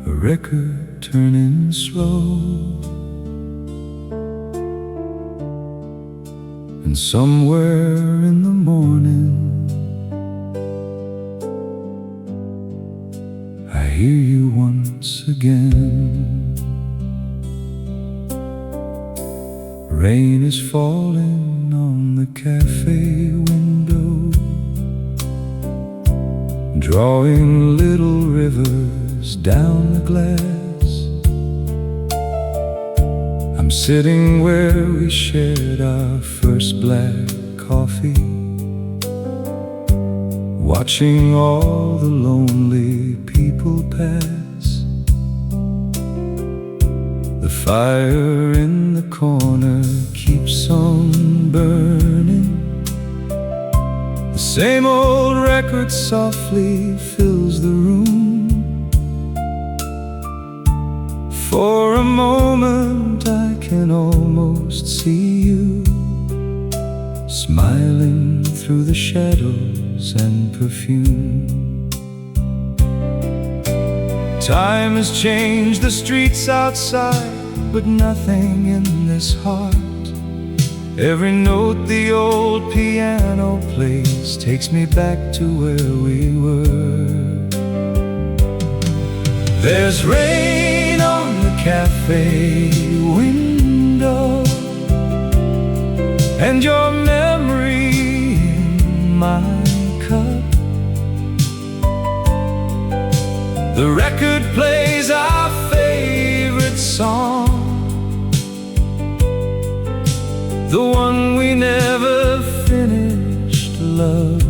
a record turning slow, and somewhere in the morning I hear you once again. Rain is falling on the cafe window, drawing little rivers down the glass. I'm sitting where we shared our first black coffee, watching all the lonely people pass. The fire in the corner keeps on burning. The same old record softly fills the room. For a moment I can almost see you, smiling through the shadows and perfume. Time has changed the streets outside, but nothing in this heart. Every note the old piano plays takes me back to where we were. There's rain on the cafe window, and your memory in my cup. The record plays our favorite song, the one we never finished, love.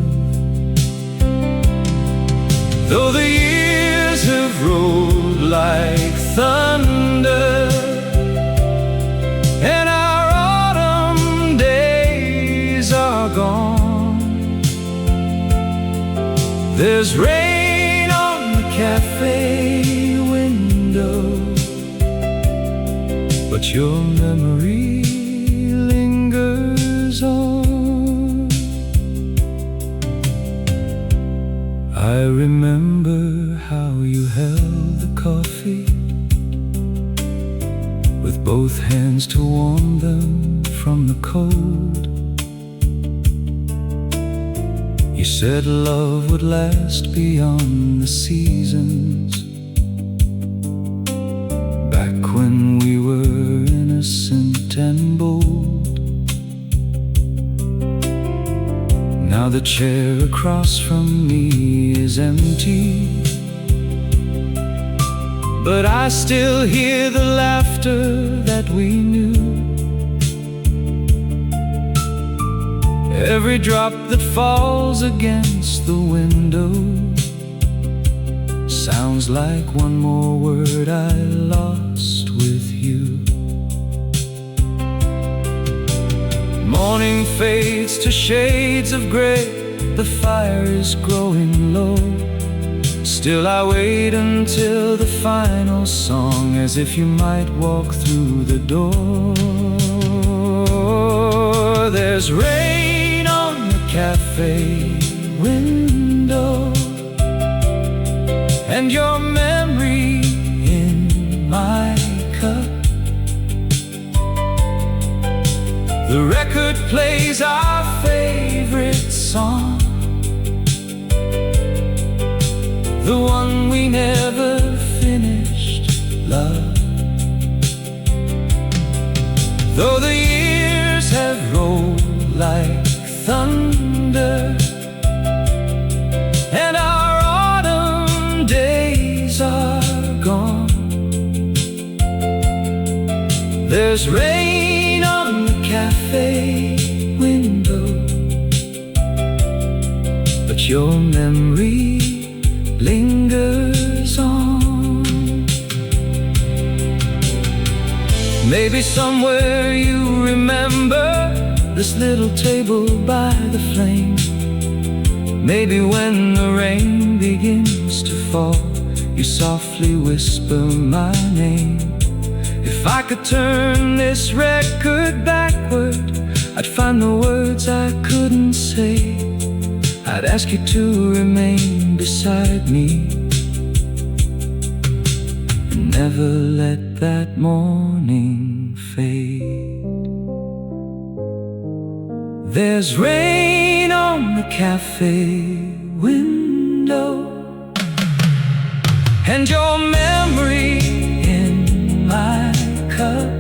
Though the years have rolled like thunder, and our autumn days are gone, there's rain on the cafe window, but your memory lingers on. I remember how you held the coffee with both hands to warm them from the cold. You said love would last beyond the seasons, back when we were innocent and bold. Now the chair across from me is empty, but I still hear the laughter that we knew. Every drop that falls against the window sounds like one more word I lost with you. Morning fades to shades of gray, the fire is growing low. Still I wait until the final song, as if you might walk through the door. There's rain on the cafe window, and your memory in my cup. The record plays our favorite song, the one we never finished, love. Though the years have rolled like thunder, and our autumn days are gone, there's rain on the cafe window, but your memory lingers on. Maybe somewhere you remember this little table by the flame. Maybe when the rain begins to fall, you softly whisper my name. If I could turn this record backward, I'd find the words I couldn't say. I'd ask you to remain beside me. never let that morning fade. There's rain on the cafe window, and your memory in my cup.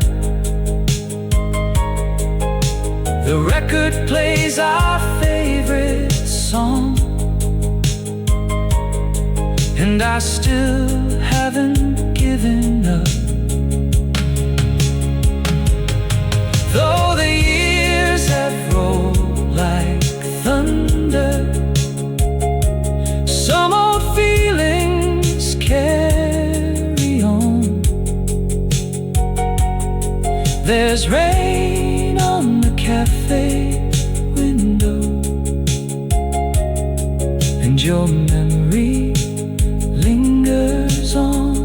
The record plays our favorite song, and I still haven't given up. Though the years have rolled like thunder, some old feelings carry on. There's rain on the cafe window, and your memory lingers on.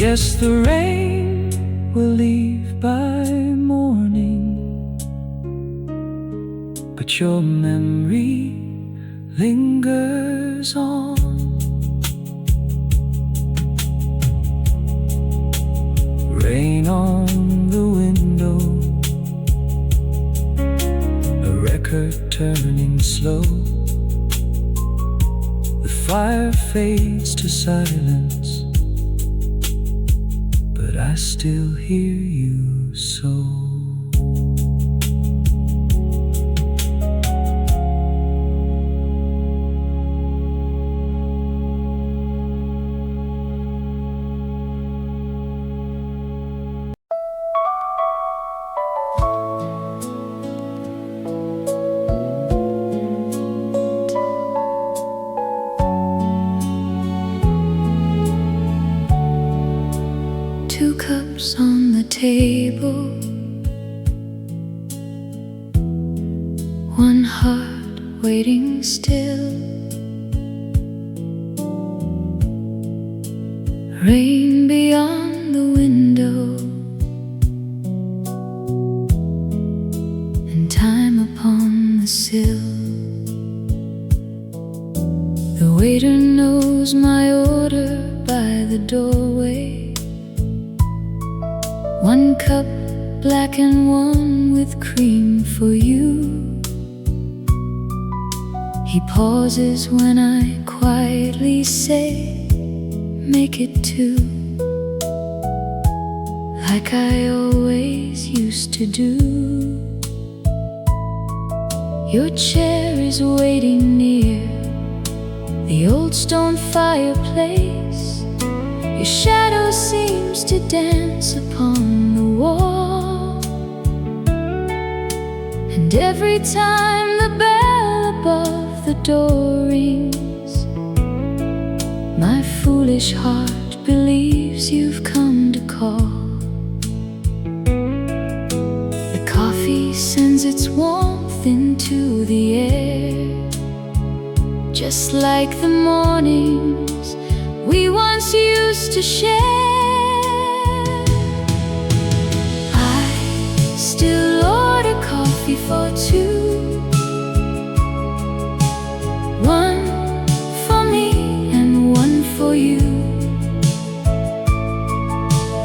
Yes, the rain will leave by morning, but your memory lingers on. Rain on the window, a record turning slow. The fire fades to silence, but I still hear you so. Two cups on the table, one heart waiting still. Rain beyond the window, and time upon the sill. The waiter knows my order by the doorway. One cup black and one with cream for you. He pauses when I quietly say, make it two, like I always used to do. Your chair is waiting near the old stone fireplace. Your shadow seems to dance upon the wall, and every time the bell above the door rings, my foolish heart believes you've come to call. The coffee sends its warmth into the air, just like the mornings we once used to share. I still order coffee for two, one for me and one for you.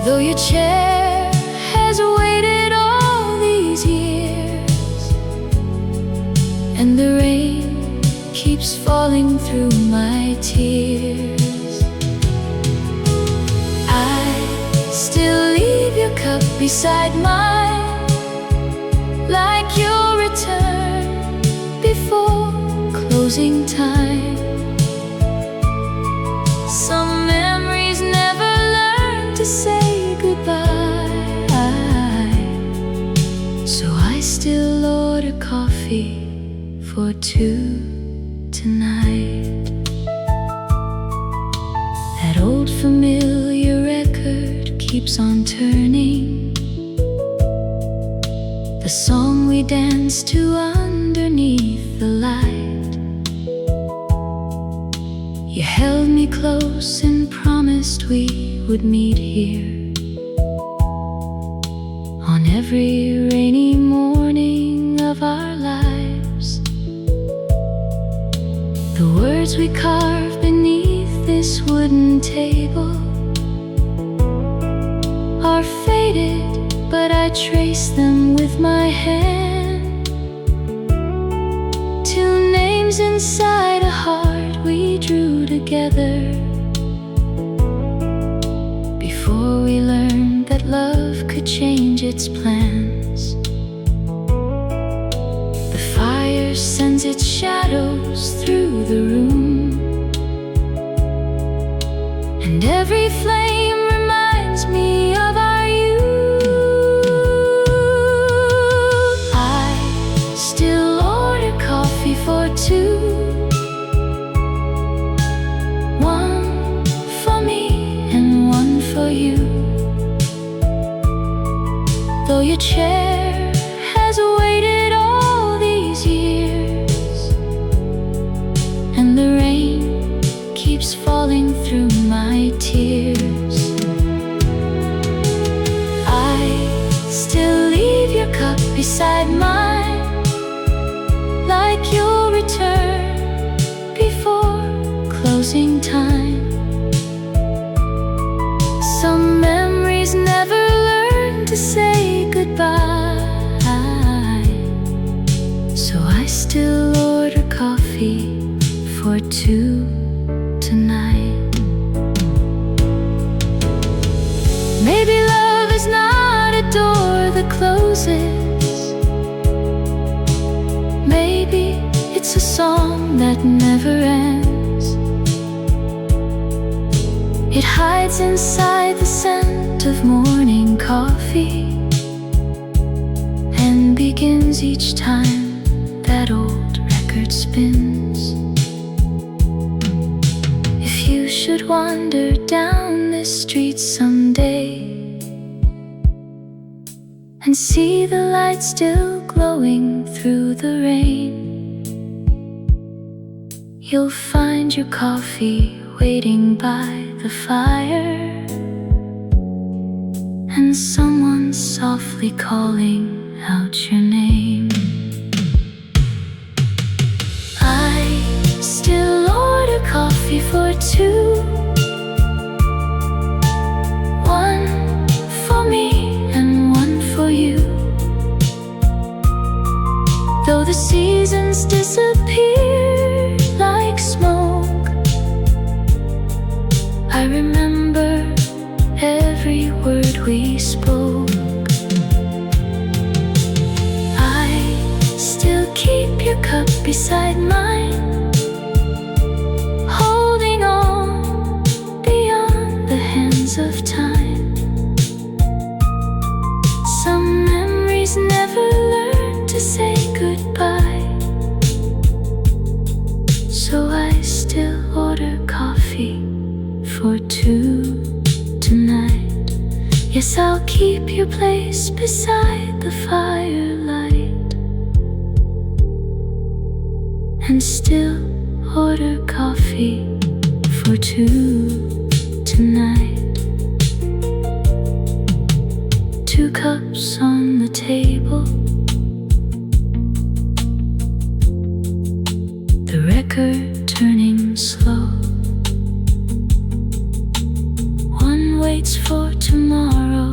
Though your chair has waited all these years, and the rain keeps falling through my tears, still leave your cup beside mine, like your return before closing time. Some memories never learn to say goodbye, so I still order coffee for two tonight. That old familiar record keeps on turning, the song we danced to underneath the light. You held me close and promised we would meet here on every rainy morning of our lives. The words we carved beneath this wood wooden table are faded, but I trace them with my hand. Two names inside a heart we drew together before we learned that love could change its plans. The fire sends its shadows through the room, and every flame reminds me of our youth. I still order coffee for two, one for me and one for you. Though your chair has waited all these years, and the rain keeps falling through my tears, I still leave your cup beside mine, like you'll return before closing time. Some memories never learn to say goodbye, so I still order coffee for two tonight. Maybe love is not a door that closes. Maybe it's a song that never ends. It hides inside the scent of morning coffee and begins each time that old record spins. If you should wander down this street someday and see the light still glowing through the rain, you'll find your coffee waiting by the fire, and someone softly calling out your name. I still order coffee for two, one for me and one for you. Though the seasons disappear like smoke, I remember every word we spoke. I still keep your cup beside mine, holding on beyond the hands of time. Some memories never learn to say goodbye, so I still order coffee for two tonight. Yes, I'll keep your place beside the firelight and still order coffee for two tonight. Two cups on the table, the record turning slow. One waits for tomorrow,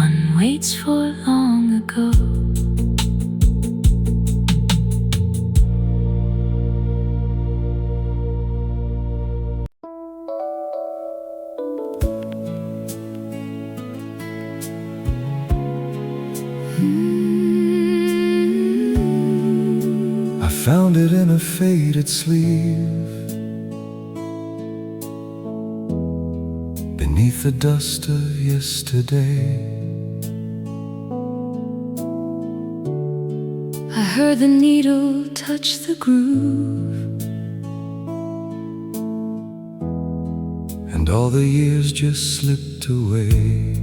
one waits for long ago. I found it in a faded sleeve beneath the dust of yesterday. I heard the needle touch the groove, and all the years just slipped away.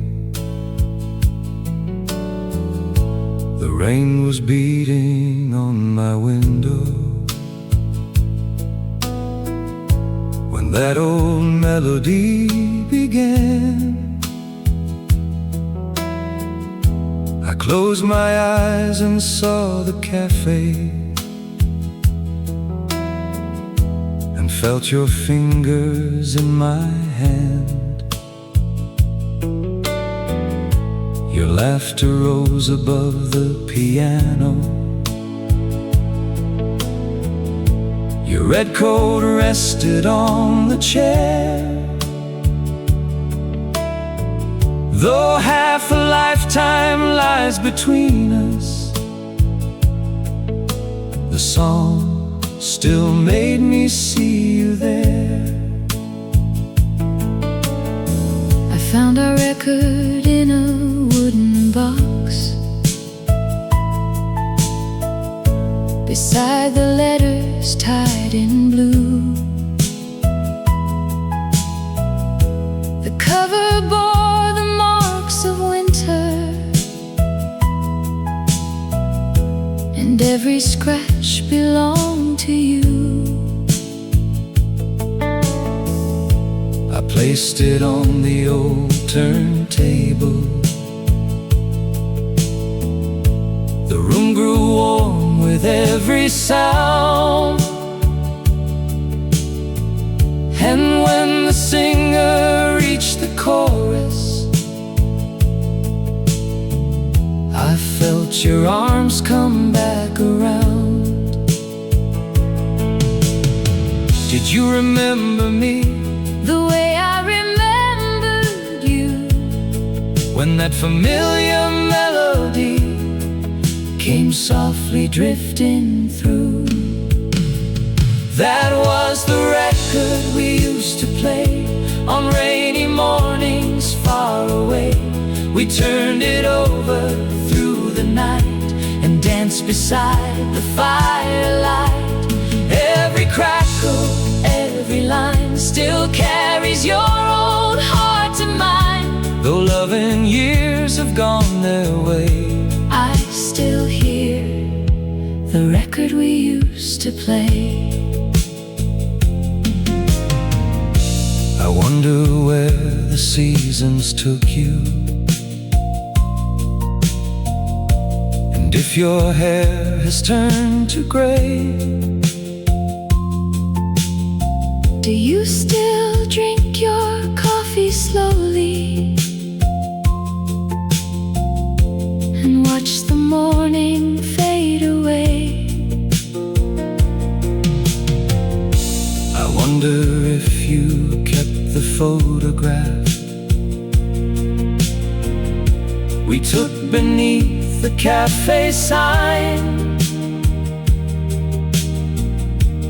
The rain was beating on my window when that old melody began. I closed my eyes and saw the cafe and felt your fingers in my hand. Your laughter rose above the piano. Your red coat rested on the chair. Though half a lifetime lies between us, the song still made me see you there. I found our record in a wooden box beside the letters tied in blue. The cover bore the marks of winter, and every scratch belonged to you. I placed it on the old turntable. The room grew warm with every sound, and when the singer reached the chorus, I felt your arms come back around. Did you remember me The way I remembered you, when that familiar melody came softly drifting through? That was the record we used to play on rainy mornings far away. We turned it over through the night and danced beside the firelight. Every crackle, every line still carries your old heart to mine. Though love and years have gone their way, I still hear the record we used to play. I wonder where the seasons took you, and if your hair has turned to gray. Do you still drink your coffee slowly and watch the morning fade away? I wonder if you kept the photograph we took beneath the cafe sign.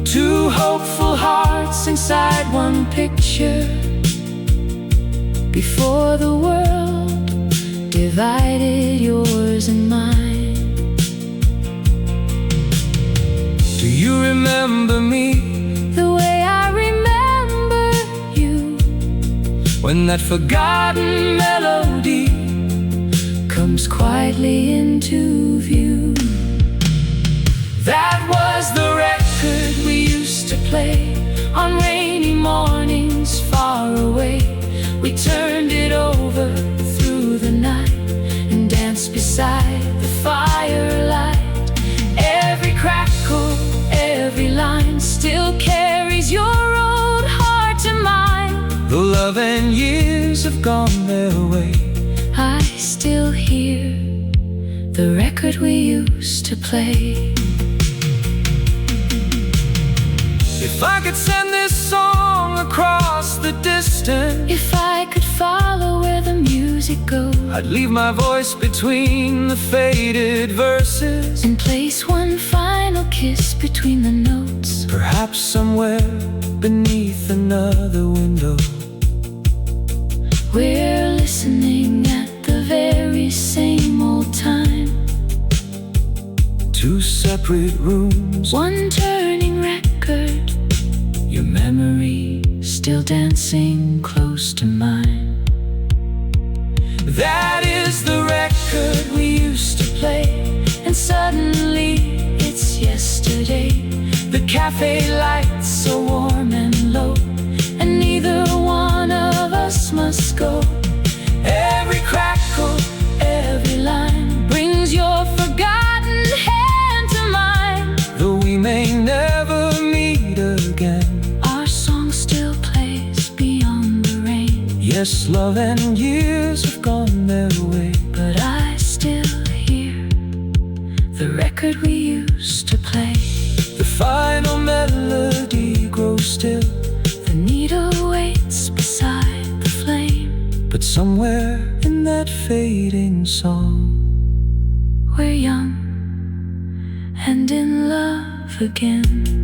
Two hopeful hearts inside one picture, before the world divided yours and mine. Do you remember me The way I remember you, when that forgotten melody comes quietly into view? That was the record we used to play on rainy mornings far away. We turned it over through the night and danced beside the firelight. Every crackle, every line still carries your old heart to mine. Though love and years have gone their way, I still hear the record we used to play. if I could send this song across the distance, If I could follow where the music goes I'd leave my voice between the faded verses, and place one final kiss between the notes. perhaps somewhere beneath another window. We're listening at the very same old time. Two separate rooms, One turning record, your memory still dancing close to mine. That is the record we used to play, and suddenly it's yesterday. The cafe lights so warm and low, And neither one of us must go. every crackle, Every line brings your forgotten hand to mine. though we may never meet again, Our Yes, love and years have gone their way, but I still hear the record we used to play. The final melody grows still, The needle waits beside the flame. but somewhere in that fading song, We're young and in love again.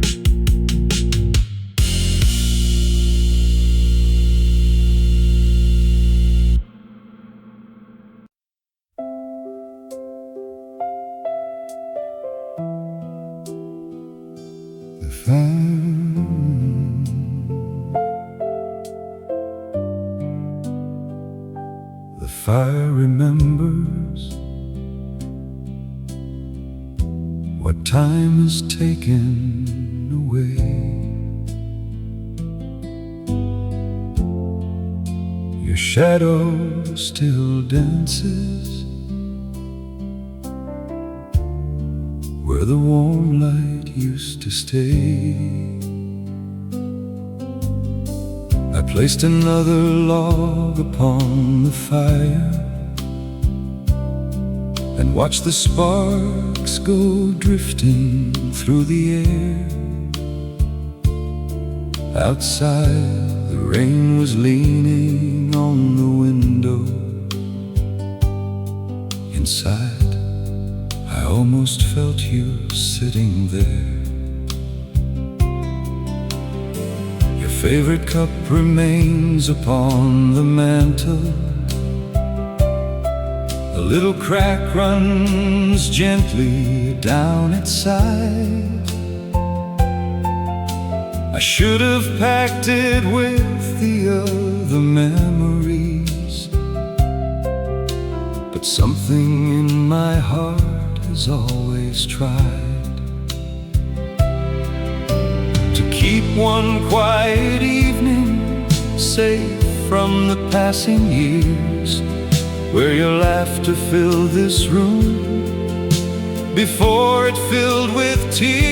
The fire remembers what time is taken away. Your shadow still dances where the warm light used to stay. I placed another log upon the fire and watched the sparks go drifting through the air. Outside, the rain was leaning on the window. Inside, I almost felt you sitting there. Your favorite cup remains upon the mantel. A little crack runs gently down its side. I should have packed it with the other memories, but something in my heart has always tried to keep one quiet evening safe from the passing years, where your laughter filled this room before it filled with tears.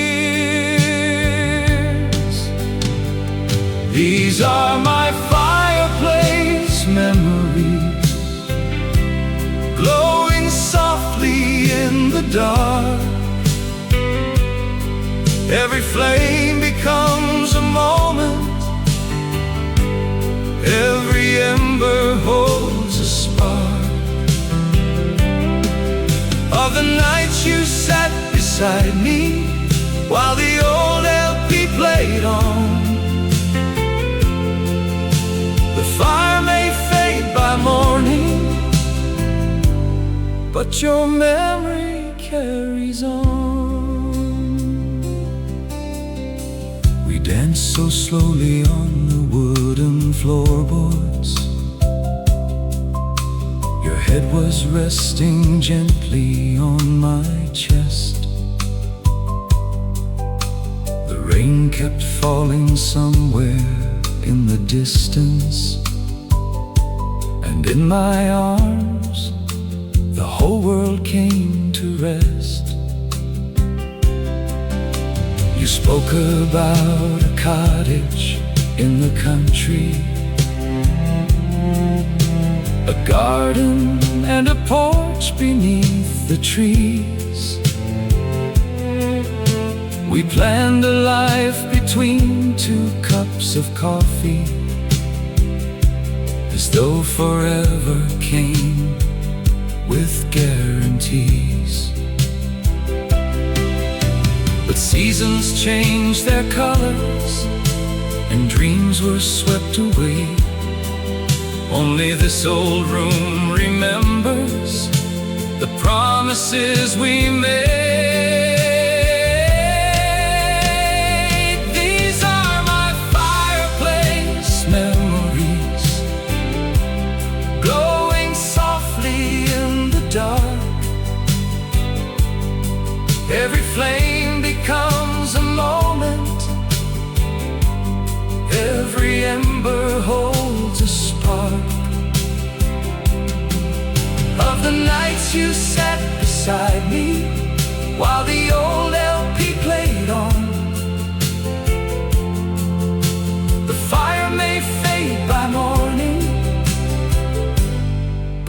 These are my fireplace memories, glowing softly in the dark. Every flame becomes a moment, every ember holds a spark. Of the nights you sat beside me while the old LP played on. The fire may fade by morning, but your memory carries on. We danced so slowly on the wooden floorboards. Your head was resting gently on my chest. The rain kept falling somewhere in the distance, and in my arms the whole world came to rest. You spoke about a cottage in the country, a garden and a porch beneath the trees. We planned a life between two cups of coffee, as though forever came with guarantees. But seasons changed their colors and dreams were swept away. Only this old room remembers the promises we made. These are my fireplace memories, glowing softly in the dark. Every flame becomes a moment, every ember holds a spark. Of the nights you sat beside me while the old LP played on. The fire may fade by morning,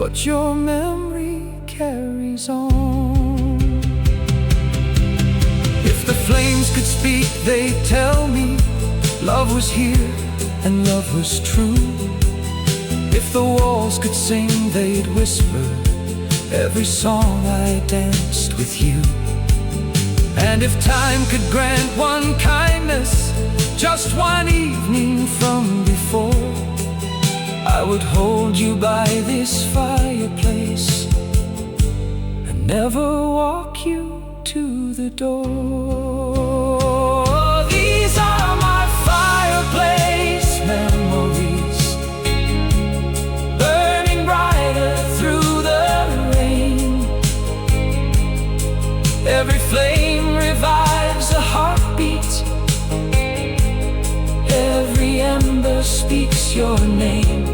but your memory carries on. If the flames could speak, they'd tell me love was here and love was true. If the walls could sing, they'd whisper every song I danced with you. And if time could grant one kindness, just one evening from before, I would hold you by this fireplace and never walk you to the door. These are my fireplace memories, burning brighter through the rain. Every flame revives a heartbeat, every ember speaks your name.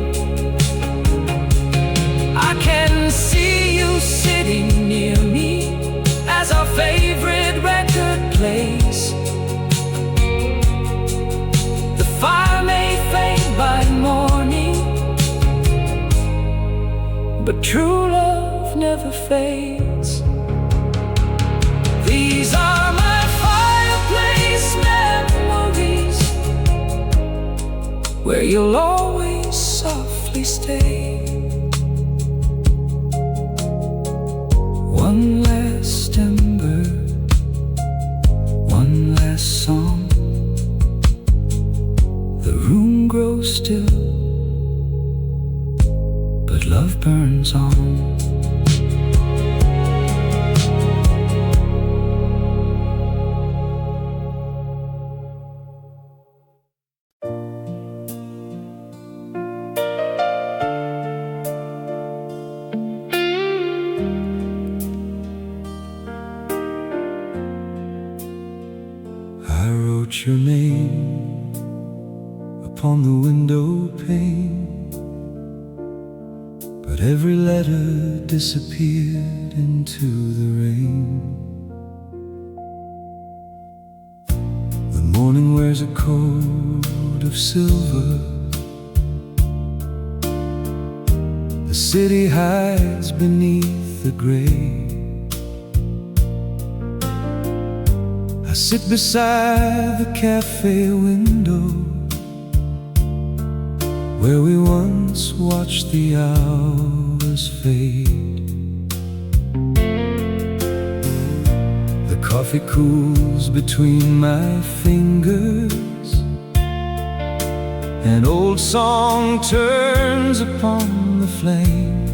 I can see you sitting near me as our favorite record plays. The fire may fade by morning, but true love never fades. These are my fireplace memories, where you'll always softly stay. One last ember, one last song. The room grows still, but love burns on. I wrote your name upon the window pane, but every letter disappeared into the rain. The morning wears a coat of silver, the city hides beneath the gray. I sit beside the cafe window where we once watched the hours fade. The coffee cools between my fingers, an old song turns upon the flame,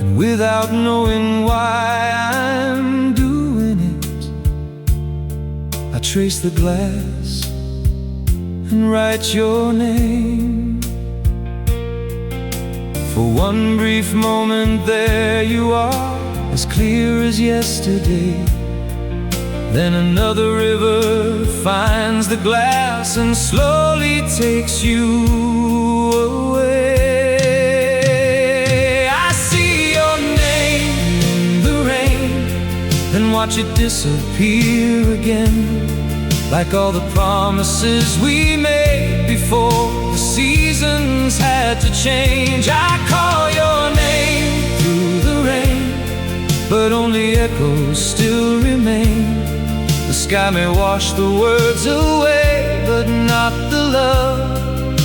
and without knowing why I'm doing it, I trace the glass and write your name. For one brief moment there you are, as clear as yesterday. Then another river finds the glass and slowly takes you away. I see your name in the rain, then watch it disappear again, like all the promises we made before the seasons had to change. I call your name through the rain, but only echoes still remain. The sky may wash the words away, but not the love,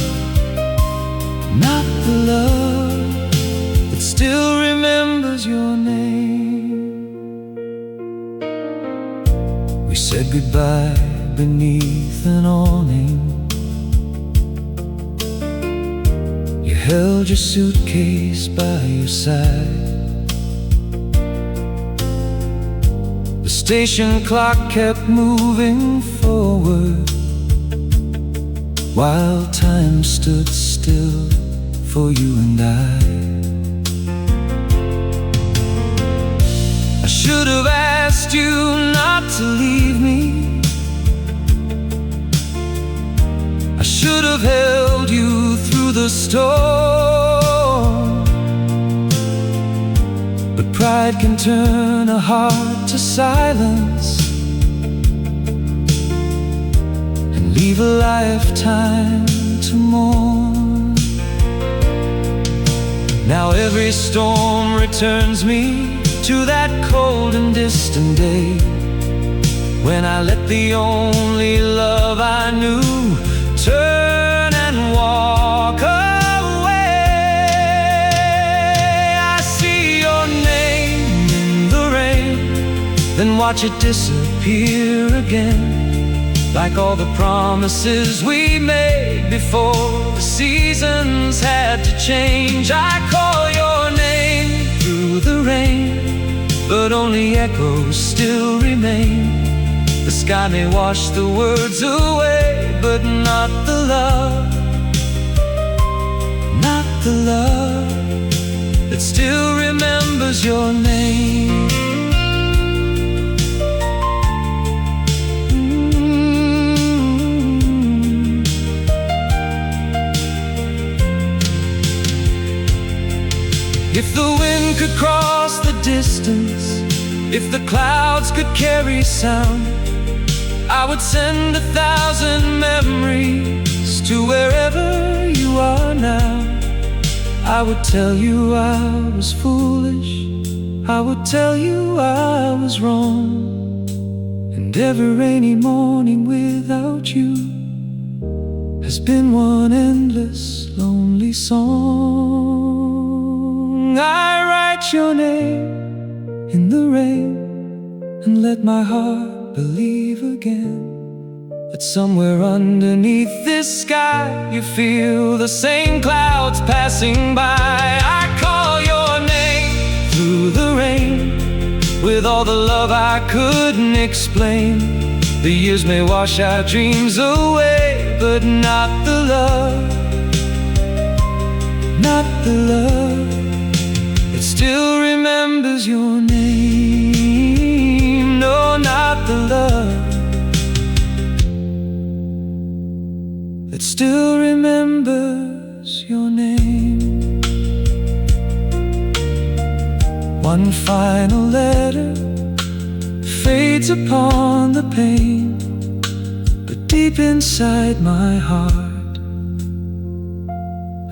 not the love that still remembers your name. We said goodbye beneath an awning. You held your suitcase by your side. The station clock kept moving forward, while time stood still for you and I. I should have asked you not to leave me, I should have held you through the storm, but pride can turn a heart to silence and leave a lifetime to mourn. Now every storm returns me to that cold and distant day when I let the only love I knew turn and walk away. I see your name in the rain, then watch it disappear again, like all the promises we made before the seasons had to change. I call your name through the rain, but only echoes still remain. The sky may wash the words away, but not the love, not the love that still remembers your name. If the wind could cross the distance, if the clouds could carry sound, I would send 1,000 memories to wherever you are now. I would tell you I was foolish, I would tell you I was wrong, and every rainy morning without you has been one endless lonely song. I write your name in the rain and let my heart believe again that somewhere underneath this sky you feel the same clouds passing by. I call your name through the rain with all the love I couldn't explain. The years may wash our dreams away, but not the love, not the love that still remembers your name. No, not the love that still remembers your name. One final letter fades upon the pain, but deep inside my heart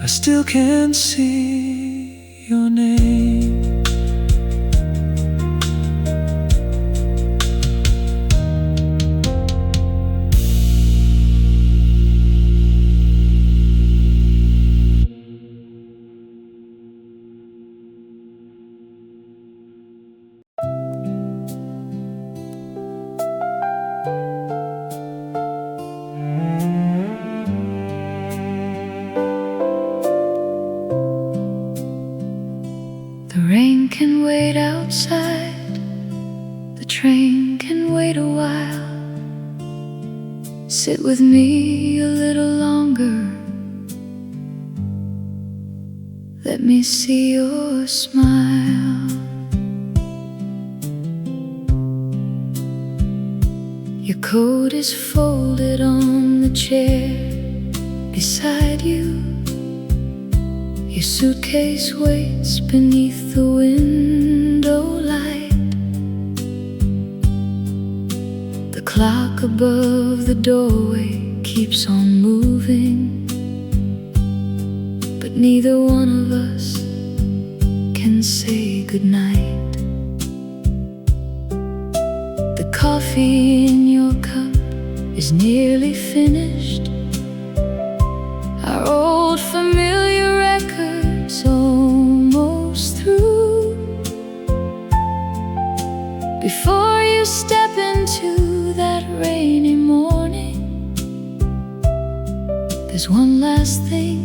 I still can see your name. The rain can wait outside, the train can wait a while. Sit with me a little longer, let me see your smile. Your coat is folded on the chair beside you. Your suitcase waits beneath the window light. The clock above the doorway keeps on moving, but neither one of us can say goodnight. The coffee in your cup is nearly finished. Our old familiar record's almost through. Before you step into that rainy morning, there's one last thing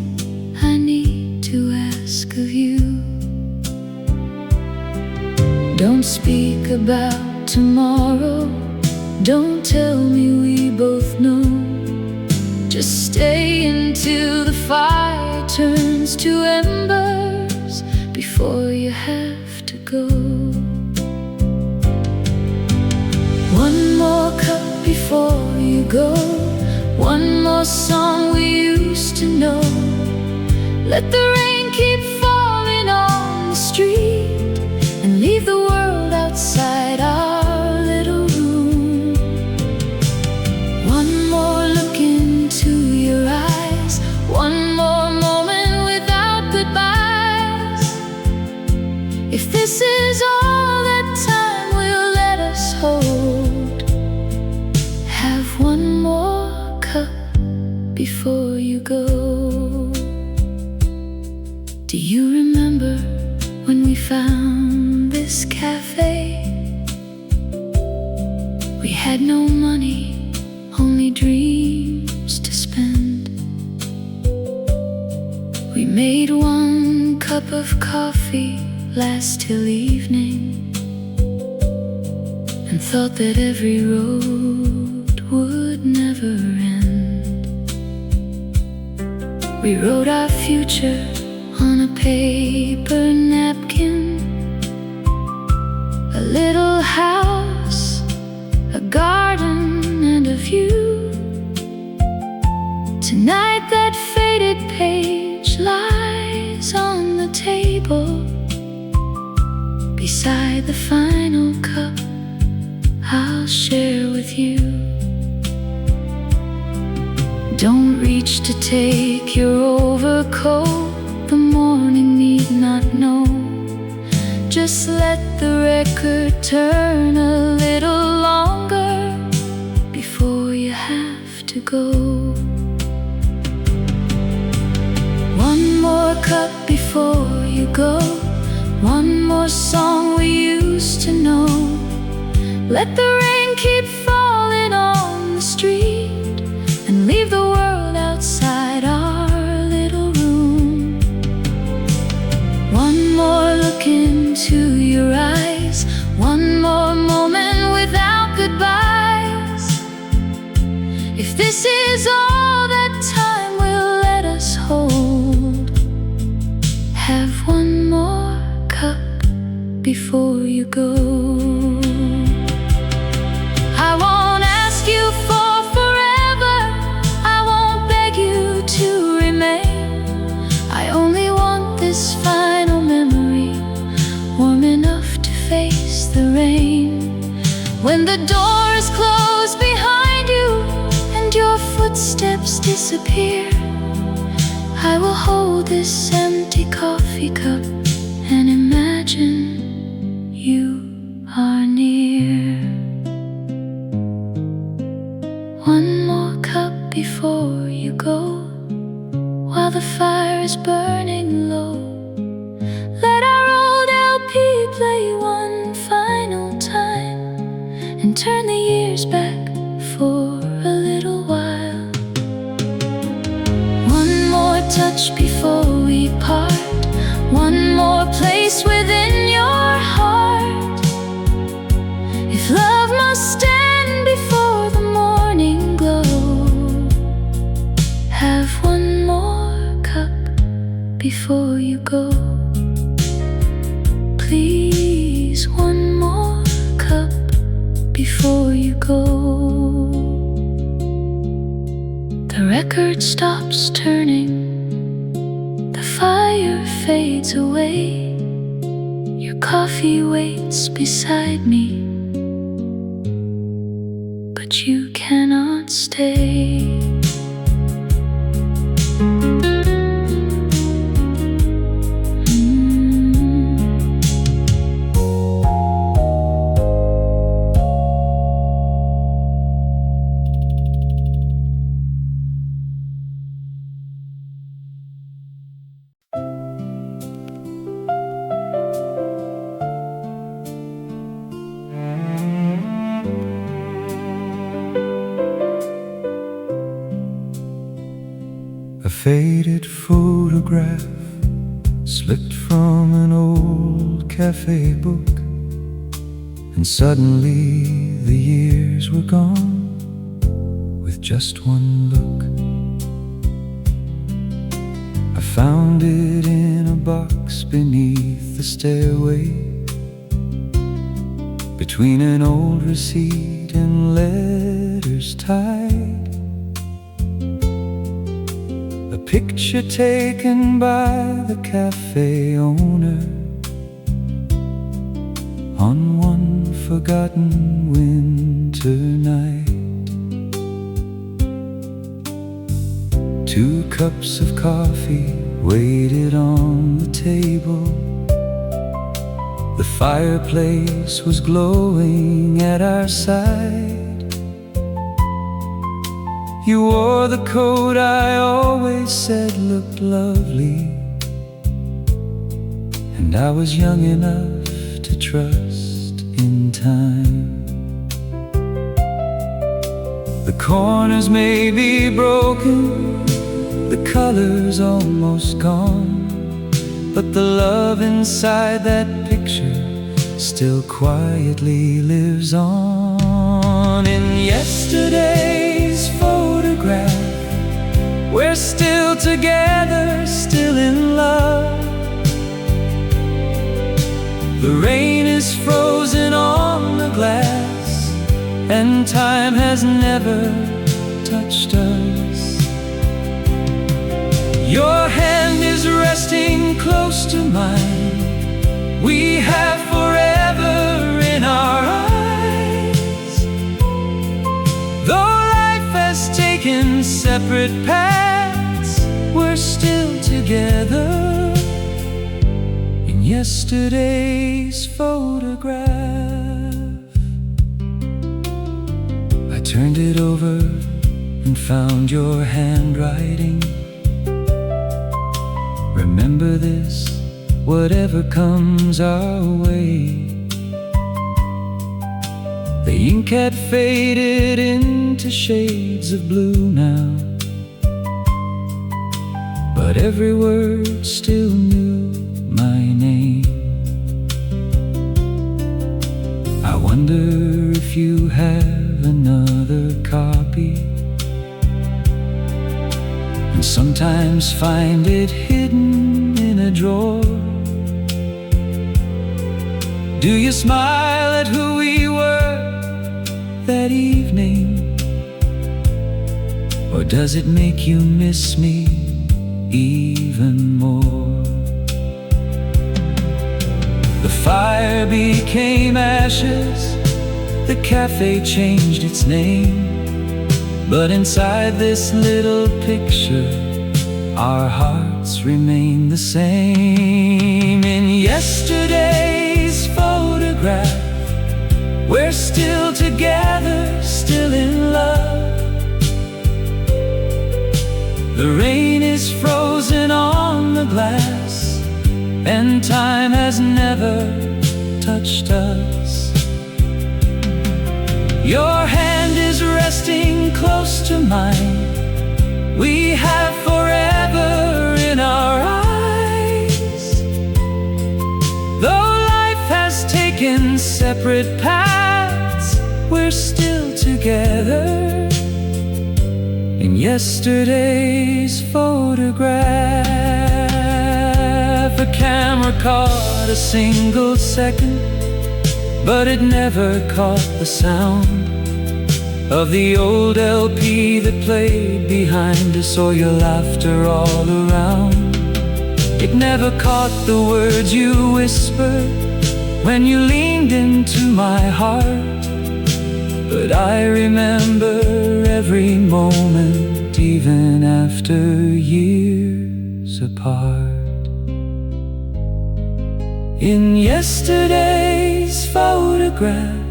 I need to ask of you. Don't speak about tomorrow, don't tell me we both know. Just stay until the fire turns to embers before you have to go. One more cup before you go, one more song we used to know. Let the rain keep falling on the street and leave the world outside our little room. One more look into your eyes, one more moment without goodbyes. before you go. Do you remember when we found this cafe? We had no money, only dreams to spend. We made 1 cup of coffee last till evening, and thought that every road would never end. We wrote our future on a paper napkin, a little house, a garden and a view. Tonight that faded page lies on the table beside the final cup I'll share with you. Don't reach to take your overcoat, the morning need not know. Just let the record turn a little longer before you have to go. 1 more cup before you go, 1 more song we used to know. Let the rain keep falling on the street and leave the world outside our little room. 1 more look into your eyes, 1 more moment without goodbyes. If this is all that time will let us hold, have 1 more cup before you go. I won't ask you for forever, I won't beg you to remain. I only want this final memory, warm enough to face the rain. When the doors close behind you and your footsteps disappear, I will hold this empty coffee cup and imagine you are near. 1 more cup before you go, while the fire is burning low. Let our old LP play 1 final time and turn the years back for a little while. 1 more touch before we part, 1 more place within your heart. If love must stand before the morning glow, have 1 more cup before you go. Please, 1 more cup before you go. The record stops turning, the fire fades away. Your coffee waits beside me, but you cannot stay. A faded photograph slipped from an old cafe book, and suddenly the years were gone with just 1 look. I found it in a box beneath the stairway, between an old receipt and letters tied. A picture taken by the cafe owner on 1 forgotten winter night. 2 cups of coffee waited on the table. The fireplace was glowing at our side. You wore the coat I always said looked lovely, and I was young enough to trust in time. The corners may be broken, the color's almost gone, but the love inside that picture still quietly lives on. In yesterday's photograph, we're still together, still in love. The rain is frozen on the glass, and time has never touched us. Your hand is resting close to mine. We have forever in our eyes. Though life has taken separate paths, we're still together in yesterday's photograph. I turned it over and found your handwriting. Remember this, whatever comes our way. The ink had faded into shades of blue now, but every word still knew my name. I wonder if you have another copy, and sometimes find it hidden in a drawer. Do you smile at who we were that evening, or does it make you miss me even more? The fire became ashes, the cafe changed its name, but inside this little picture, our hearts remain the same. In yesterday's photograph, we're still together, still in love. The rain is frozen on the glass, and time has never touched us. Your hand is resting close to mine. We have forever in our eyes. Though life has taken separate paths, we're still together in yesterday's photograph. A camera caught a single second, but it never caught the sound of the old LP that played behind us, or your laughter all around. It never caught the words you whispered when you leaned into my heart, but I remember every moment, even after years apart. In yesterday's photograph,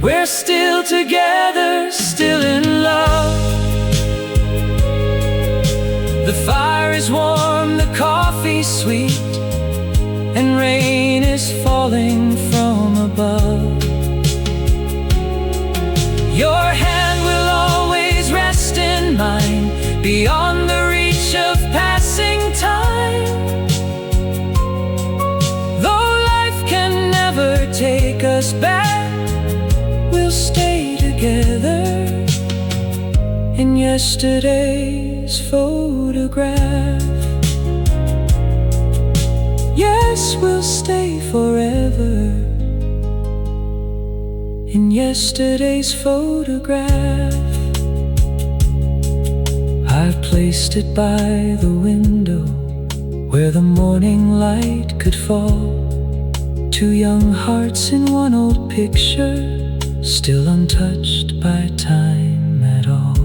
we're still together, still in love. The fire is warm, the coffee's sweet, and rain is falling from above. Your hand will always rest in mine, beyond the reach of passing time. Though life can never take us back, we'll stay together in yesterday's photograph. Yes, we'll stay forever in yesterday's photograph. I've placed it by the window where the morning light could fall. Two young hearts in one old picture, still untouched by time at all.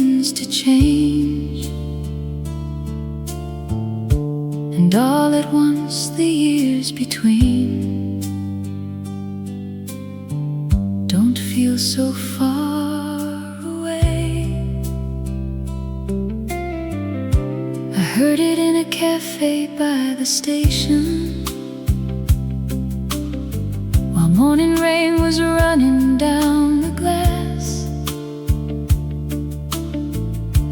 begins to change, and all at once the years between don't feel so far away. I heard it in a cafe by the station, while morning rain was running down the glass.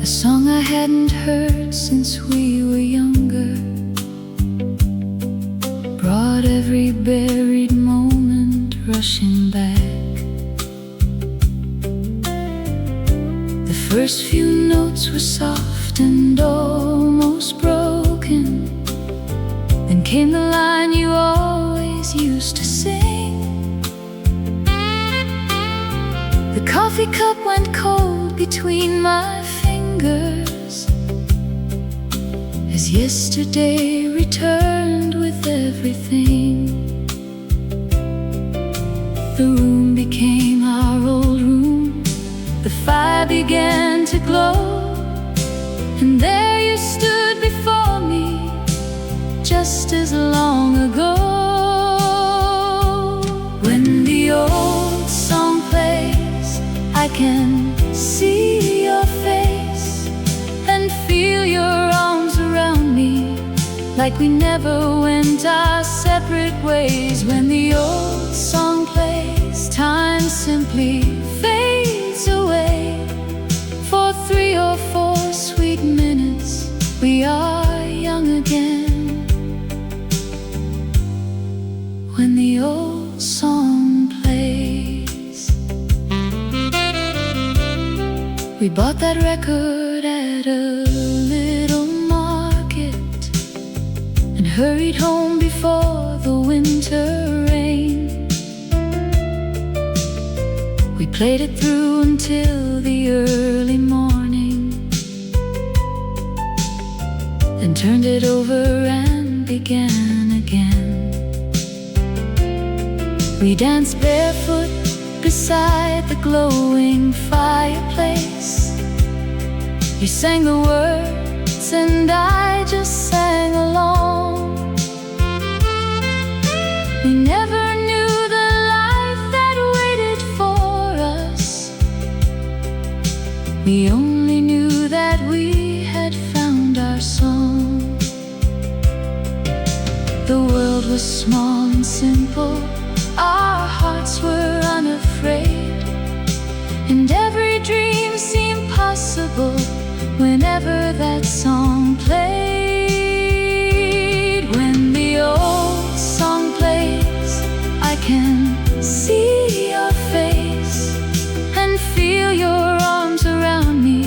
A song I hadn't heard since we were younger brought every buried moment rushing back. The first few notes were soft and almost broken. Then came the line you always used to sing. The coffee cup went cold between my fingers as yesterday returned with everything. The room became our old room. The fire began to glow, and there you stood before me, just as long ago. When the old song plays, I can see your face and feel your arms around me, like we never went our separate ways. When the old song plays, time simply fades away. For 3 or 4 sweet minutes, we are young again. When the old song plays, we bought that record at a little market and hurried home before the winter rain. We played it through until the early morning, then turned it over and began again. We danced barefoot beside the glowing fireplace. You sang the words and I just sang along. We never knew the life that waited for us. We only knew that we had found our song. The world was small and simple, our hearts were unafraid, and every dream seemed possible whenever that song played. When the old song plays, I can see your face and feel your arms around me,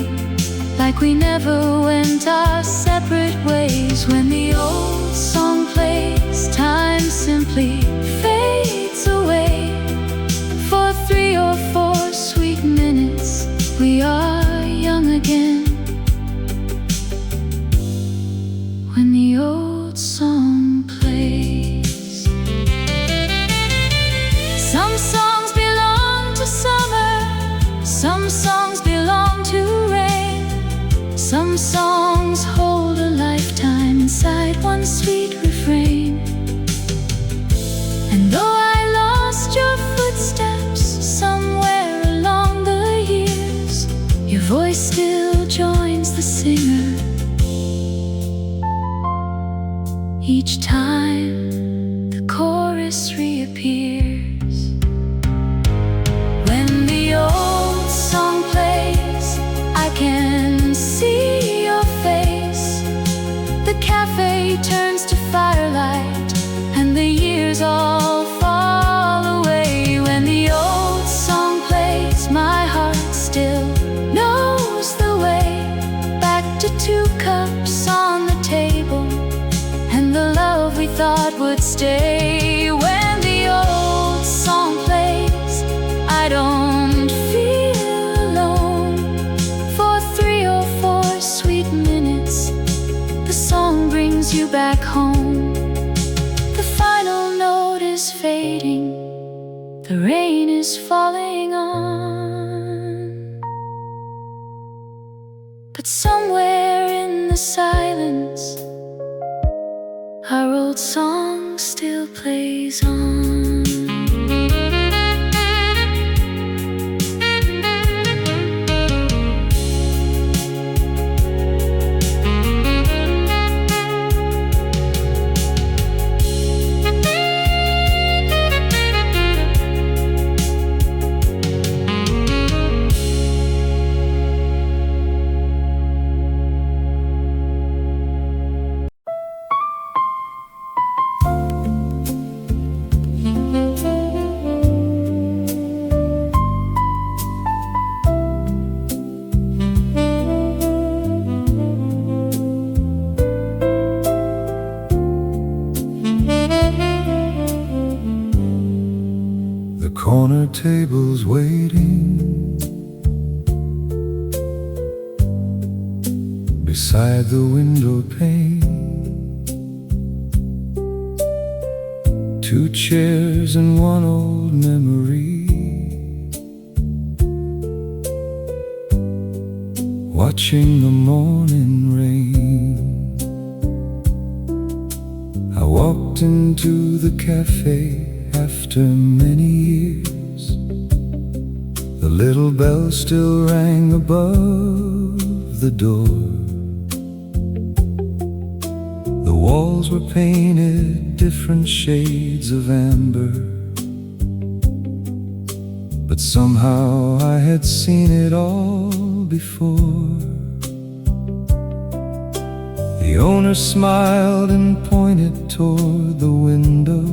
like we never went our separate ways. When the old song plays, time simply fades away. For 3 or 4 sweet minutes, we are young again. When the old song plays. Some songs belong to summer, some songs belong to rain. Some songs hold a lifetime inside one sweet refrain. And though I lost your footsteps somewhere along the years, your voice still joins the singer each time the chorus reappears. When the old song plays, I can see your face. The cafe turns to firelight and the years all fall away. When the old song plays, my heart still knows the way back to 2 cups on the table and the love we thought would stay. When the old song plays, I don't feel alone. For 3 or 4 sweet minutes, the song brings you back home. The final note is fading, the rain is falling on But somewhere in the silence, our old song still plays on. Corner tables waiting beside the window pane, two chairs and one old memory, watching the morning rain. I walked into the cafe after many years. The little bell still rang above the door. The walls were painted different shades of amber, but somehow I had seen it all before. The owner smiled and pointed toward the window,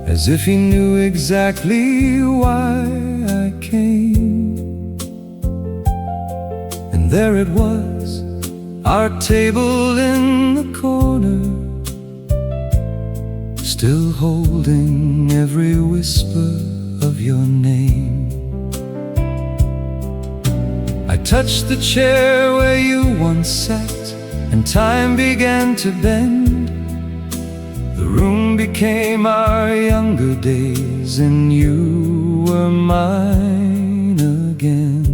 as if he knew exactly why I came. And there it was, our table in the corner, still holding every whisper of your name. I touched the chair where you once sat, and time began to bend. The room became our younger days, and you were mine again.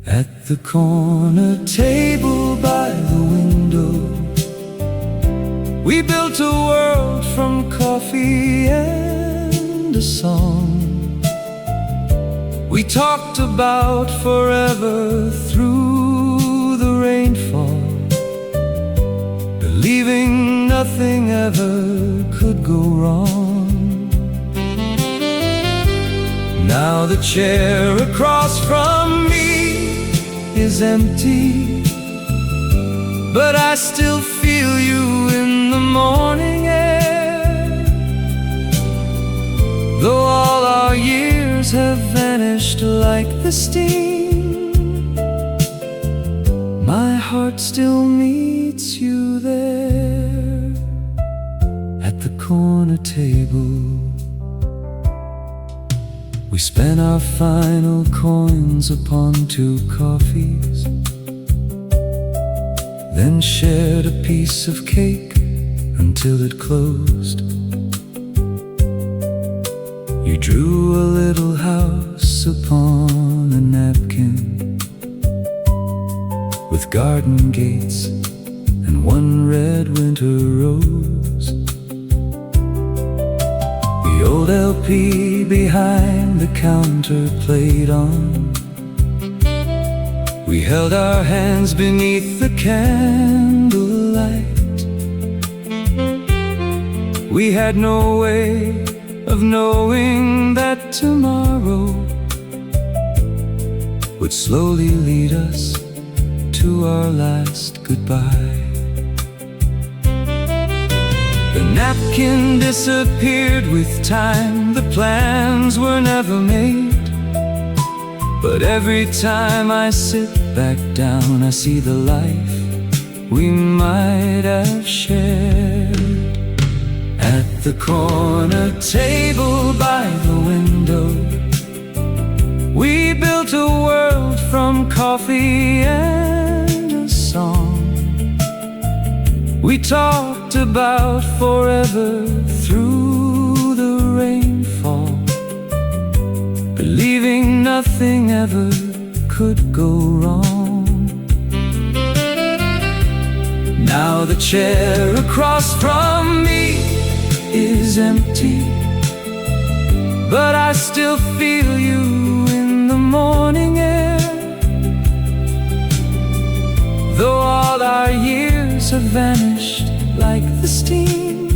At the corner table by the window, we built a world from coffee and a song. We talked about forever through the rainfall, believing nothing ever could go wrong. Now the chair across from me is empty, but I still feel you in the morning air. Though all our years have vanished like the steam, my heart still meets you there at the corner table. We spent our final coins upon 2 coffees, then shared a piece of cake until it closed. You drew a little house upon a napkin, with garden gates and 1 red winter rose. The old LP behind the counter played on. We held our hands beneath the candlelight. We had no way of knowing that tomorrow would slowly lead us to our last goodbye. The napkin disappeared with time, the plans were never made. But every time I sit back down, I see the life we might have shared. At the corner table by the window, we built a world from coffee and a song. We talked about forever through the rainfall, believing nothing ever could go wrong. Now the chair across from me is empty, but I still feel you in the morning air. Though all our years have vanished like the steam,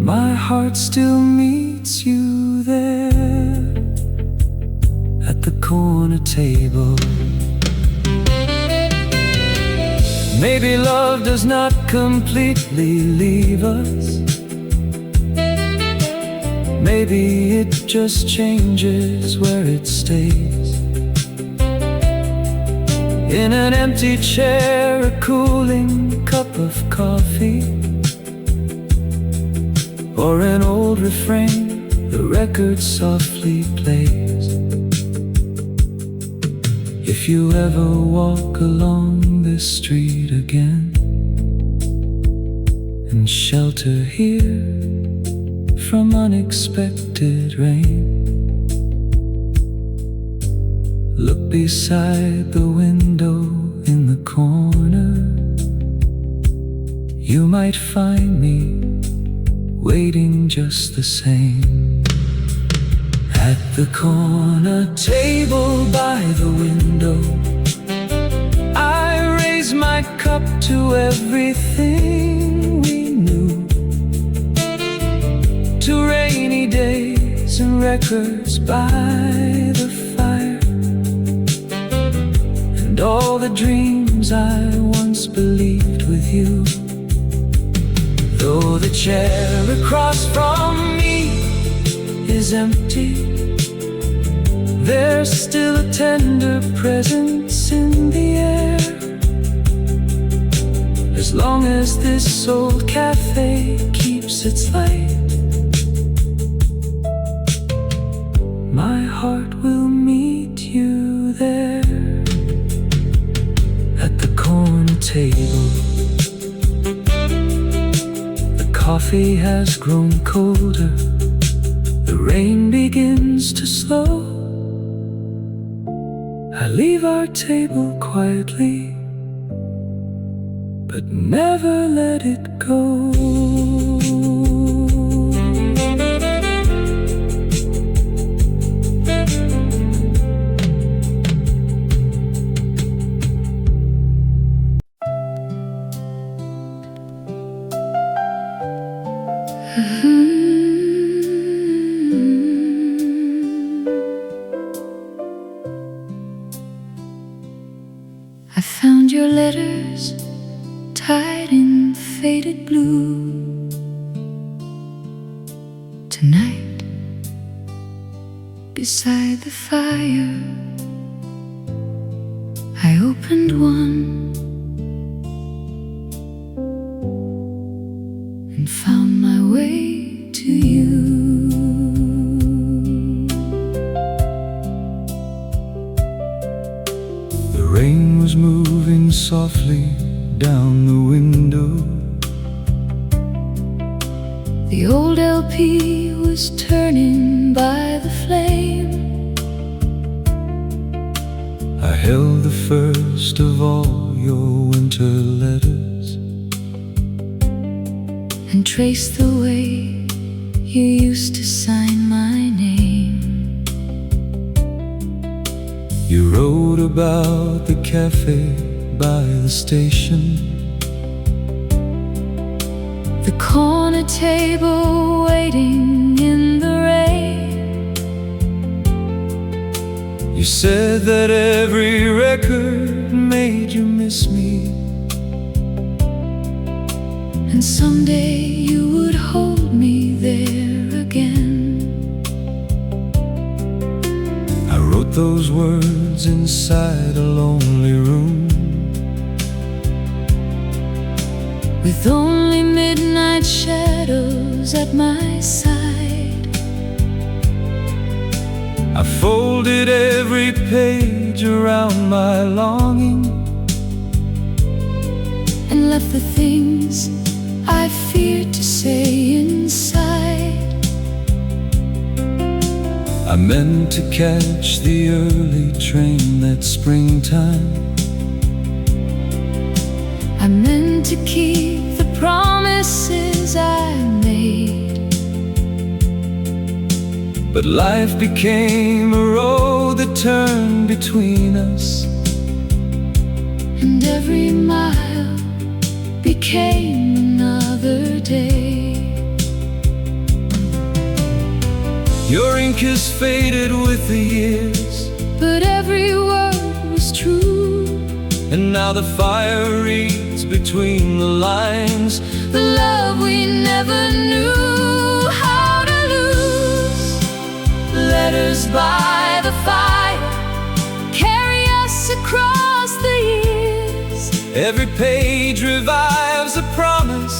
my heart still meets you there at the corner table. Maybe love does not completely leave us. Maybe it just changes where it stays. In an empty chair, a cooling cup of coffee, or an old refrain the record softly plays. If you ever walk along this street again and shelter here from unexpected rain, look beside the window in the corner. You might find me waiting just the same. At the corner table by the window, I raise my cup to everything we knew, to rainy days and records by the fire, and all the dreams I once believed with you. Though the chair across from me is empty, there's still a tender presence in the air. As long as this old cafe keeps its light, my heart will meet you there at the corner table. The coffee has grown colder, the rain begins to slow. I leave our table quietly, but never let it go. I found your letters tied in faded blue. Tonight, beside the fire, I opened one and found my way to you. The rain was moving softly down the window. The old LP was turning by the flame. I held the first of all your winter letters and traced the way you used to sign my name. You wrote about the cafe by the station, the corner table waiting in the rain. You said that every record made you miss me, and someday you would hold me there again. I wrote those words inside a lonely room, with only midnight shadows at my side. I folded every page around my longing and left the things I feared to say inside. I meant to catch the early train that springtime. I meant to keep the promises I made. But life became a road that turned between us, and every mile became another day. Your ink has faded with the years, but every word was true. and now the fire reads between the lines. The love we never knew how to lose. Letters by the fire carry us across the years. Every page revives a promise,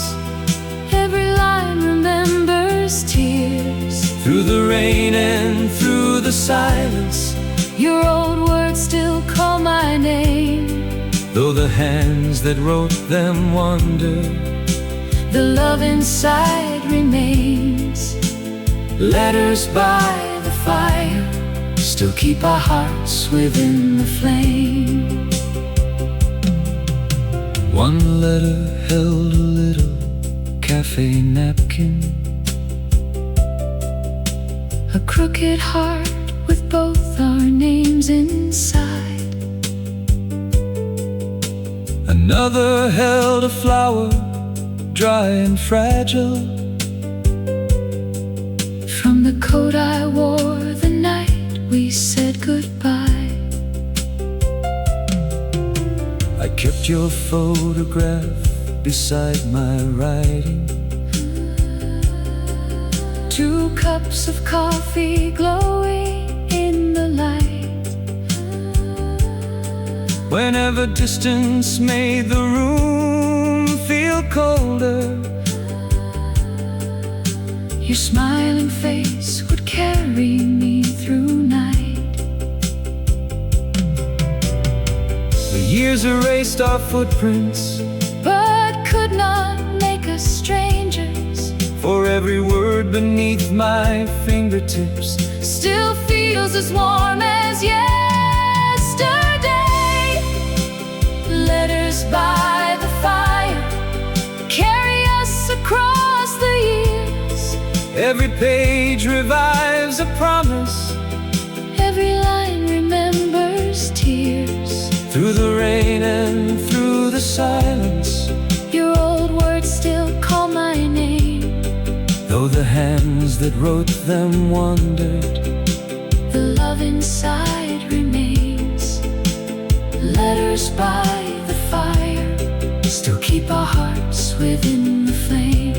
Every line remembers tears. through the rain and through the silence. Your old words still call my name. Though the hands that wrote them wander, The love inside remains. Letters by the fire still keep our hearts within the flame. one letter held a little cafe napkin, A crooked heart with both our names inside. another held a flower, dry and fragile, From the coat I wore the night we said goodbye. I kept your photograph beside my writing. 2 cups of coffee glowing in the light. Whenever distance made the room feel colder, Your smiling face would carry me through night. the years erased our footprints. But could not make us strangers. For every word beneath my fingertips Still feels as warm as yesterday. Letters by the fire carry us across the years. every page revives a promise, Every line remembers tears. through the rain and through the silence. Your old words still call my name. Though the hands that wrote them wandered, The love inside remains. Letters by the fire still keep our hearts within the flame.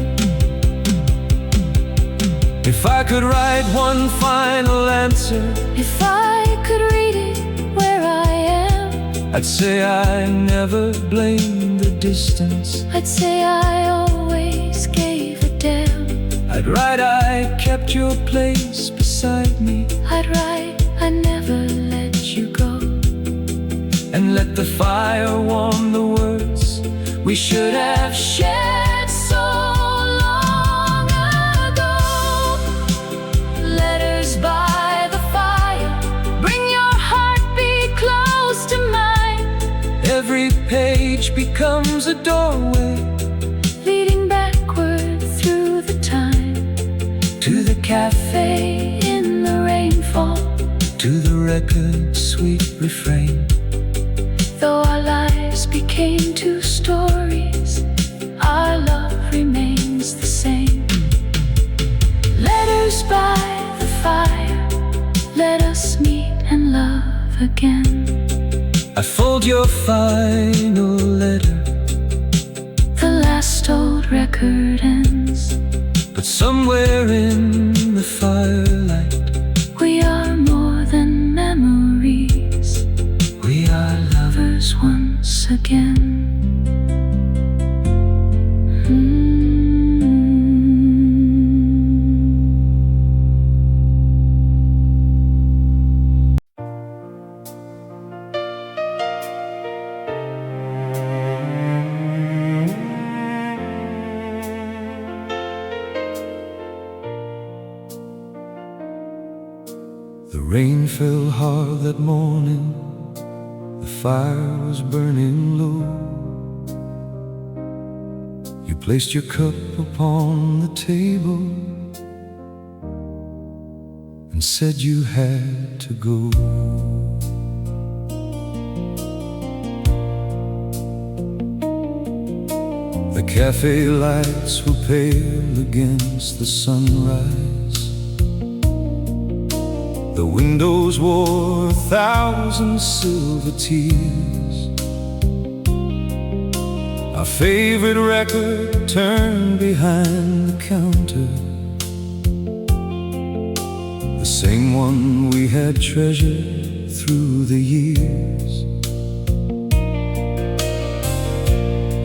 if I could write one final answer, If I could read it where I am, I'd say I never blamed the distance. I'd say I always gave a damn. I'd write I kept your place beside me, I'd write I never let you go. and let the fire warm the words we should have shared so long ago. Letters by the fire, bring your heartbeat close to mine. Every page becomes a doorway Leading backward through the time. to the cafe, In the rainfall, to the record's sweet refrain. though our lives became 2 stories, our love remains the same. Letters by the fire, let us meet and love again. I fold your final letter, The last old record ends. but somewhere in the firelight, We are more than memories. we are lovers Once again. fell hard that morning. The fire was burning low. You placed your cup upon the table and said you had to go. The cafe lights were pale against the sunrise. The windows wore 1,000 silver tears. Our favorite record turned behind the counter, the same one we had treasured through the years.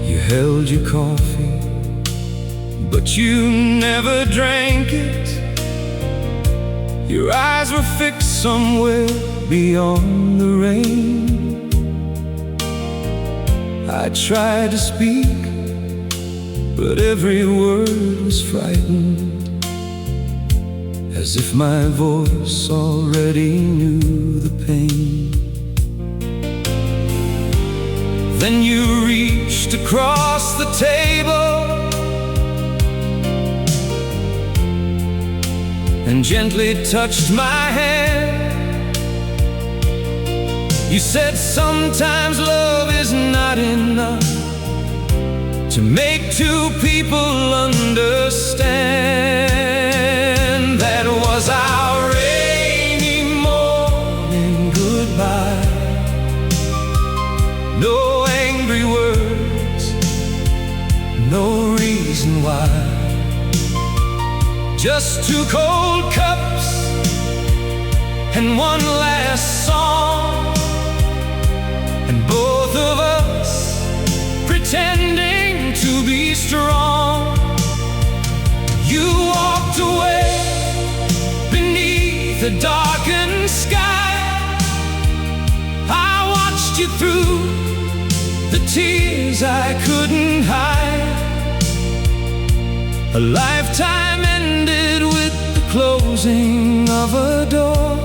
You held your coffee, but you never drank it. Your eyes were fixed somewhere beyond the rain. I tried to speak, but every word was frightened, as if my voice already knew the pain. Then you reached across the table and gently touched my hand. You said sometimes love is not enough to make two people understand. That was our rainy morning goodbye. No angry words, no reason why. Just two cold cups and one last song, and both of us pretending to be strong. You walked away beneath the darkened sky. I watched you through the tears I couldn't hide. A lifetime ended with the closing of a door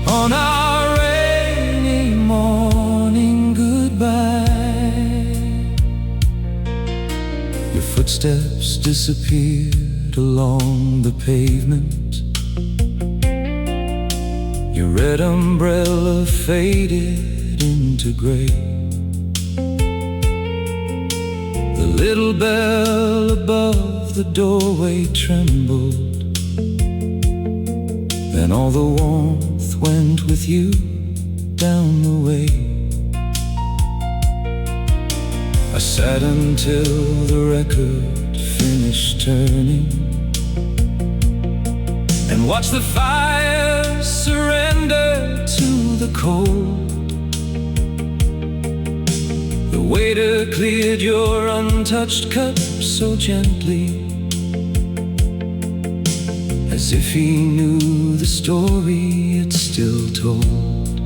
on our rainy morning goodbye. Your footsteps disappeared along the pavement. Your red umbrella faded into gray. The little bell above the doorway trembled, then all the warmth went with you down the way. I sat until the record finished turning and watched the fire surrender to the cold. The waiter cleared your untouched cup so gently, as if he knew the story it still told.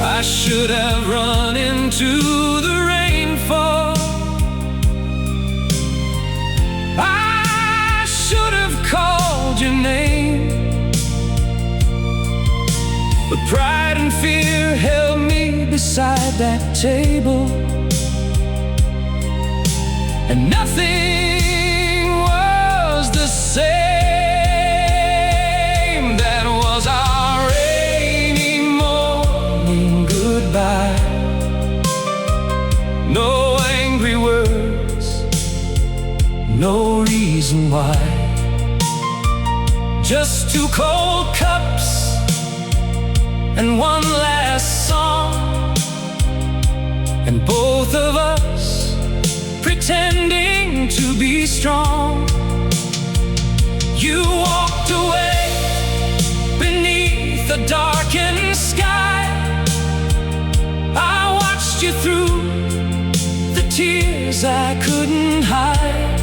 I should have run into the rainfall. I should have called your name, but pride and fear held me beside that table, and nothing was the same. That was our rainy morning goodbye. No angry words, no reason why. Just two cold cups and one last song, and both of us pretending to be strong. You walked away beneath the darkened sky. I watched you through the tears I couldn't hide.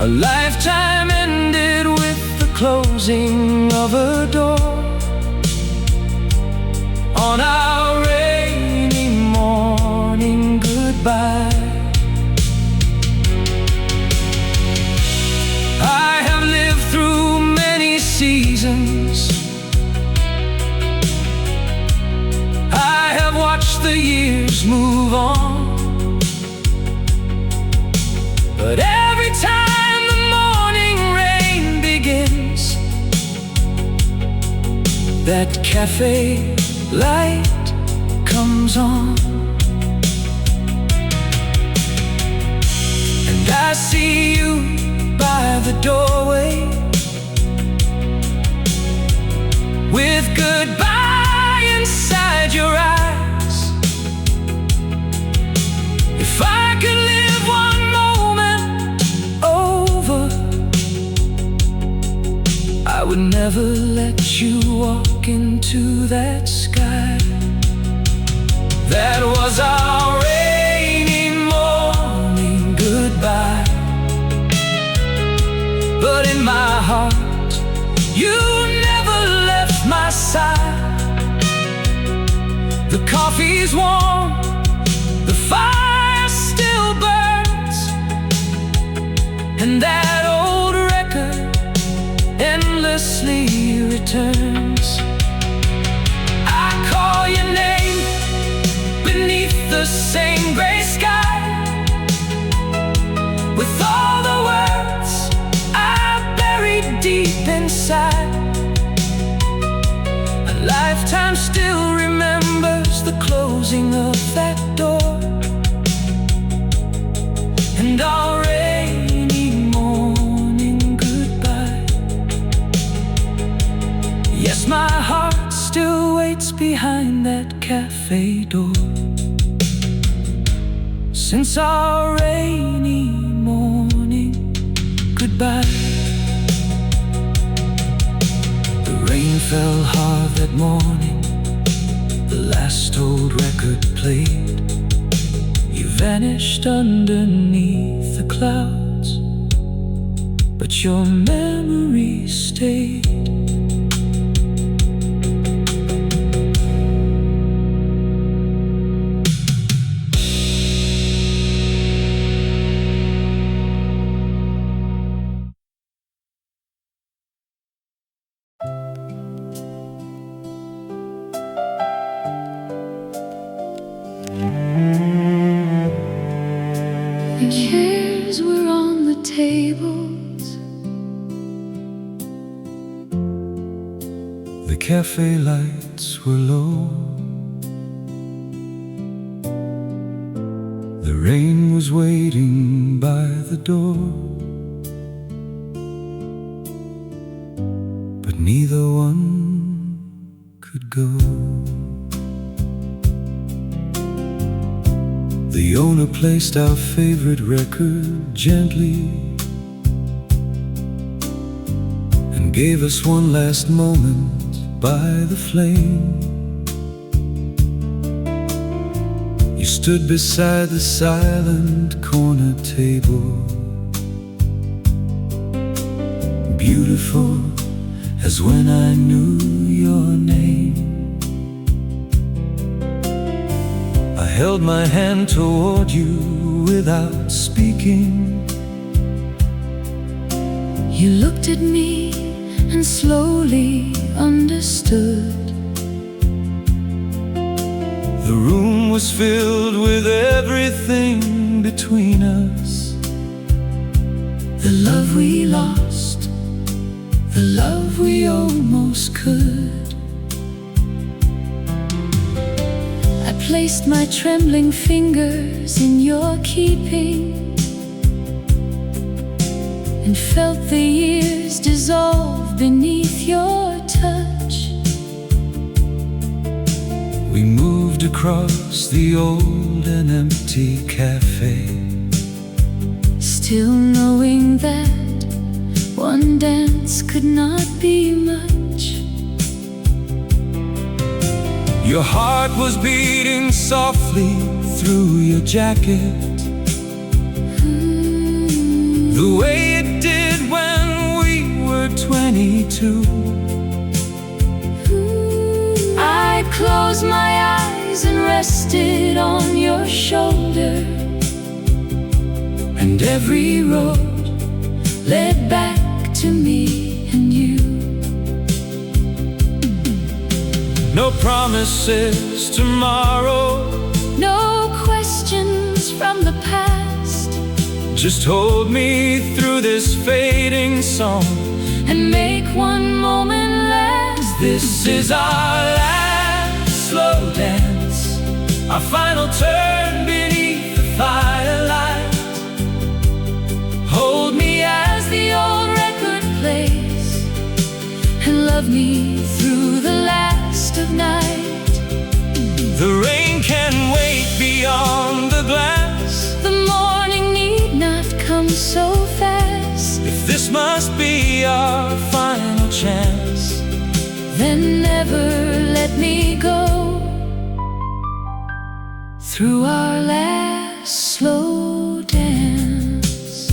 A lifetime ended with the closing of a door on our rainy morning goodbye. I that cafe light comes on, and I see you by the doorway with goodbye inside your eyes. If I could live one moment over, I would never let you walk into that sky. That was our rainy morning goodbye. But in my heart, you never left my side. The coffee's warm, the fire still burns, and that old record endlessly returns. I call your name beneath the same gray sky, with all the words I buried deep inside. A lifetime still remembers the closing of that door, and our rainy morning goodbye. Yes, my heart still waits behind that cafe door. Since our rainy morning goodbye. The rain fell hard that morning, the last old record played. You vanished underneath the clouds, but your memory stayed. The chairs were on the tables, The cafe lights were low, the rain was waiting by the door, but neither one could go. The owner placed our favorite record gently and gave us one last moment by the flame. You stood beside the silent corner table, beautiful as when I knew your name. I held my hand toward you without speaking. you looked at me and slowly understood. The room was filled with everything between us. The love we lost, the love we almost could. I placed my trembling fingers in your keeping and felt the years dissolve beneath your touch. We moved across the old and empty cafe, still knowing that one dance could not be much. Your heart was beating softly through your jacket, the way it did when we were 22. I closed my eyes and rested on your shoulder, and every road led back to me and you. No promises tomorrow, No questions from the past, just hold me through this fading song and make one moment last This is our last slow dance, our final turn beneath the firelight. Hold me as the old record plays, and love me through the last of night. The rain can wait beyond the glass, The morning need not come so fast. if this must be our final chance, Then never let me go through our last slow dance.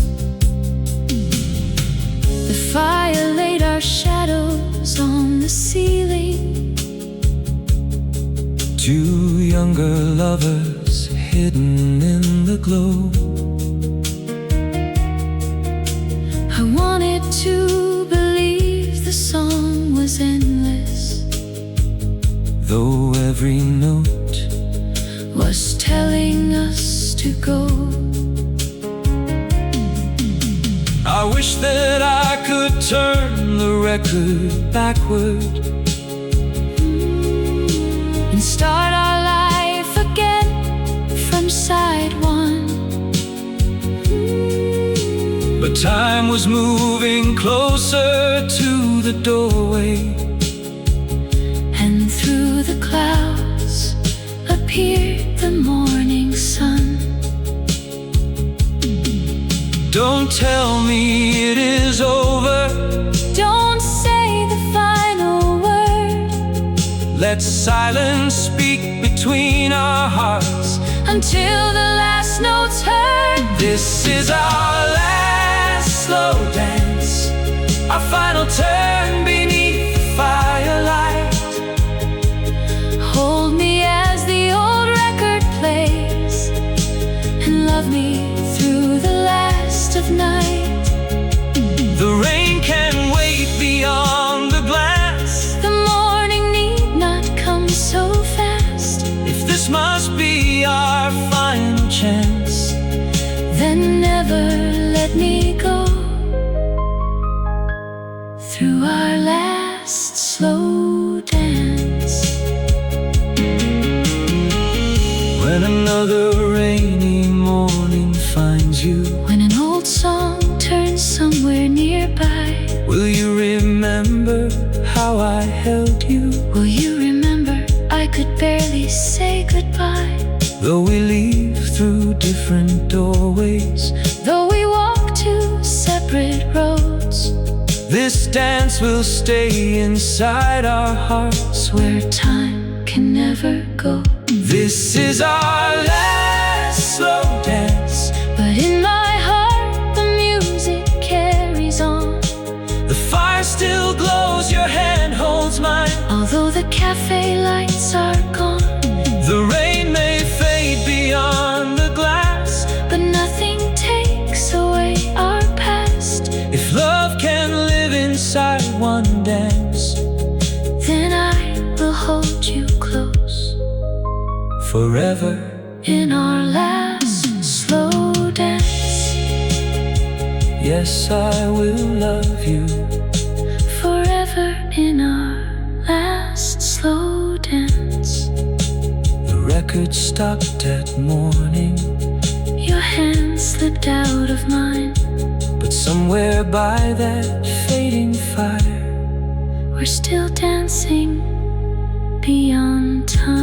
The fire laid our shadows on the ceiling. two younger lovers hidden in the glow. I wanted to believe the song was endless, Though every note was telling us to go. I wish that I could turn the record backward And start our life again from side one. but time was moving closer to the doorway. And through the clouds appeared the morning sun. Don't tell me it is over, Don't say the final word let silence speak between our hearts. until the last note's heard. This is our last slow dance, our final turn beneath the firelight. Hold me as the old record plays, and love me through the last of night. The rain can wait beyond the glass, The morning need not come so fast. if this must be our final chance, Then never let me go through our last slow dance. when another rainy morning finds you, When an old song turns somewhere nearby, will you remember how I held you? will you remember I could barely say goodbye? Though we leave through different doorways, Though we walk two separate roads, this dance will stay inside our hearts. where time can never go. This is our last slow dance, But in my heart the music carries on. the fire still glows, your hand holds mine. Although the cafe lights are gone, The rain may fade beyond the glass, but nothing takes away our past. if love can live inside one dance, Then I will hold you close forever. in our last slow dance. Yes, I will love you Forever in our last slow dance. The record stopped at morning, Your hand slipped out of mine. but somewhere by that fading fire, We're still dancing beyond time.